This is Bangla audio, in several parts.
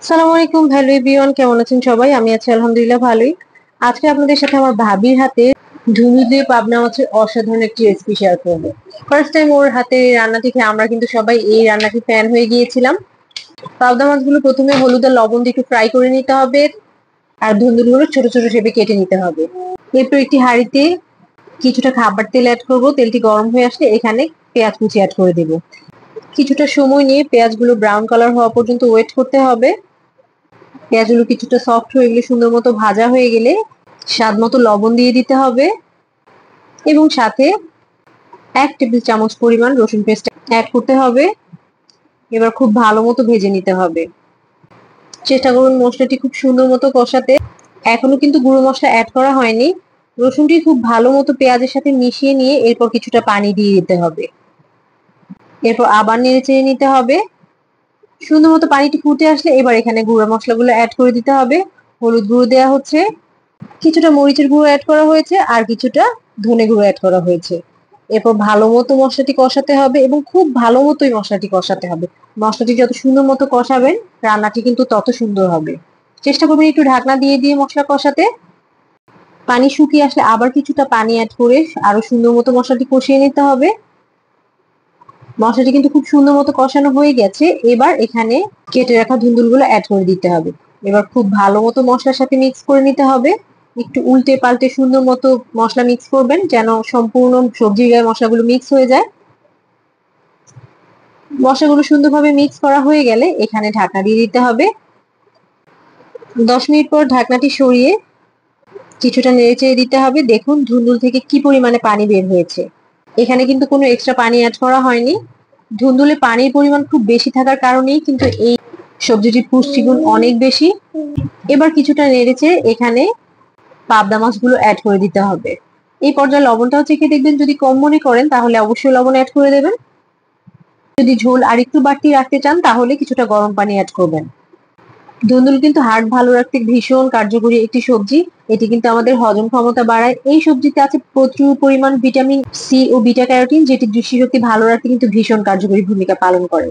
আসসালামু আলাইকুম, হ্যালো এভরিওয়ান, কেমন আছেন সবাই? আমি আছি আলহামদুলিল্লাহ ভালোই। আজকে আপনাদের সাথে আমার ভাবির হাতে ঝুনি দিয়ে পাবনা মাছের অসাধারণ একটি রেসিপি শেয়ার করবো। ফার্স্ট টাইম ওর হাতে এই রান্নাটি খেয়ে আমরা কিন্তু সবাই এই রান্নাটি ফ্যান হয়ে গিয়েছিলাম। পাবদা মাছগুলো প্রথমে হলুদ আর লবণ দিয়ে একটু ফ্রাই করে নিতে হবে, আর ধুন্দুলগুলো ছোট ছোট শেপে কেটে নিতে হবে। এরপর একটি হাঁড়িতে কিছুটা খাবার তেল অ্যাড করবো। তেলটি গরম হয়ে আসলে এখানে পেঁয়াজ কুচি অ্যাড করে দেবো। কিছুটা সময় নিয়ে পেঁয়াজগুলো ব্রাউন কালার হওয়া পর্যন্ত ওয়েট করতে হবে। পেঁয়াজগুলো কিছুটা সফট হয়ে গেলে, সুন্দর মতো ভাজা হয়ে গেলে স্বাদ মতো লবণ দিয়ে দিতে হবে এবং সাথে 1 টেবিল চামচ পরিমাণ রসুন পেস্ট অ্যাড করতে হবে। এবার খুব ভালো মতো ভেজে নিতে হবে। চেষ্টা করুন মশলাটি খুব সুন্দর মতো কষাতে। এখনো কিন্তু গুঁড়ো মশলা অ্যাড করা হয়নি। রসুনটি খুব ভালো মতো পেঁয়াজের সাথে মিশিয়ে নিয়ে এরপর কিছুটা পানি দিয়ে দিতে হবে। এরপর আবার নেড়ে চেড়ে নিতে হবে। সুন্দর মতো পানিটি ফুটে আসলে এবার এখানে গুঁড়ো মশলাগুলো অ্যাড করে দিতে হবে। হলুদ গুঁড়ো দেওয়া হচ্ছে, কিছুটা মরিচের গুঁড়ো অ্যাড করা হয়েছে, আর কিছুটা ধনে গুঁড়ো অ্যাড করা হয়েছে। এরপর ভালো মতো মশলাটি কষাতে হবে এবং খুব ভালো মতোই মশলাটি কষাতে হবে। মশলাটি যত সুন্দর মতো কষাবেন রান্নাটি কিন্তু তত সুন্দর হবে। চেষ্টা করবেন একটু ঢাকনা দিয়ে দিয়ে মশলা কষাতে। পানি শুকিয়ে আসলে আবার কিছুটা পানি অ্যাড করে আরো সুন্দর মতো মশলাটি কষিয়ে নিতে হবে। মশলাটি কিন্তু খুব সুন্দর মতো কষানো হয়ে গেছে। এবার এখানে কেটে রাখা ধুন্দুলগুলো অ্যাড করে দিতে হবে। এবার খুব ভালো মতো মশলার সাথে মিক্স করে নিতে হবে। একটু উল্টে পাল্টে সুন্দর মতো মশলা মিক্স করবেন যেন সম্পূর্ণ সবজির গায়ে মশলাগুলো মিক্স হয়ে যায়। মশলাগুলো সুন্দরভাবে মিক্স করা হয়ে গেলে এখানে ঢাকনা দিয়ে দিতে হবে। 10 মিনিট পর ঢাকনাটি সরিয়ে কিছুটা নেড়ে চেড়ে দিতে হবে। দেখুন ধুন্দুল থেকে কি পরিমাণে পানি বের হয়েছে। এখানে কিন্তু কোনো এক্সট্রা পানি অ্যাড করা হয়নি। ধুন্দুলে পানির পরিমাণ খুব বেশি থাকার কারণেই কিন্তু এই সবজিটির পুষ্টিগুণ অনেক বেশি। এবার কিছুটা নেড়েচে এখানে পাবদা মাছগুলো অ্যাড করে দিতে হবে। এই পর্যায়ে লবণটাও চেখে দেখবেন, যদি কম মনে করেন তাহলে অবশ্যই লবণ অ্যাড করে দেবেন। যদি ঝোল আরেকটু বাড়তি রাখতে চান তাহলে কিছুটা গরম পানি অ্যাড করবেন। ধুন্দুল কিন্তু হার্ট ভালো রাখতে ভীষণ কার্যকরী একটি সবজি। এটি কিন্তু আমাদের হজম ক্ষমতা বাড়ায়। এই সবজিতে আছে প্রচুর পরিমাণ ভিটামিন সি ও বিটা ক্যারোটিন, যেটি দৃষ্টিশক্তি ভালো রাখতে কিন্তু ভীষণ কার্যকরী ভূমিকা পালন করে।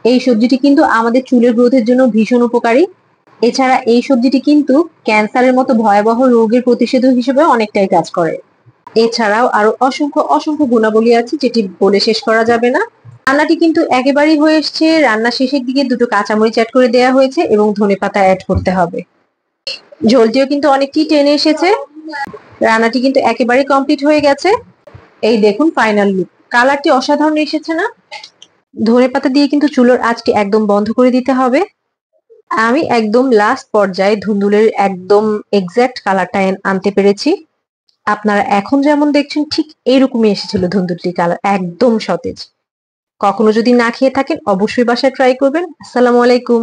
এই সবজিটি কিন্তু আমাদের চুলের গ্রোথের জন্য ভীষণ উপকারী। এছাড়া এই সবজিটি কিন্তু ক্যান্সারের মতো ভয়াবহ রোগের প্রতিষেধক হিসেবে অনেকটাই কাজ করে। এছাড়াও আরো অসংখ্য অসংখ্য গুণাবলী আছে যেটি বলে শেষ করা যাবে না। রান্নাটি কিন্তু একেবারেই হয়ে এসছে। রান্না শেষের দিকে দুটো কাঁচামরিচ অ্যাড করে দেওয়া হয়েছে এবং ধনেপাতা অ্যাড করতে হবে। ঝোলটিও কিন্তু অনেকটাই টেনে এসেছে। রান্নাটি কিন্তু একেবারেই কমপ্লিট হয়ে গেছে। এই দেখুন ফাইনাল লুক। কালারটি অসাধারণ এসেছে না? ধনেপাতা দিয়ে কিন্তু চুলোর আঁচটি একদম বন্ধ করে দিতে হবে। আমি একদম লাস্ট পর্যায়ে ধুন্দুলের একদম এক্সাক্ট কালারটা আনতে পেরেছি। আপনারা এখন যেমন দেখছেন ঠিক এইরকমই এসেছিল ধুন্দুলটির কালার, একদম সতেজ। কখনো যদি না খেয়ে থাকেন অবশ্যই বাসায় ট্রাই করবেন। আসসালামু আলাইকুম।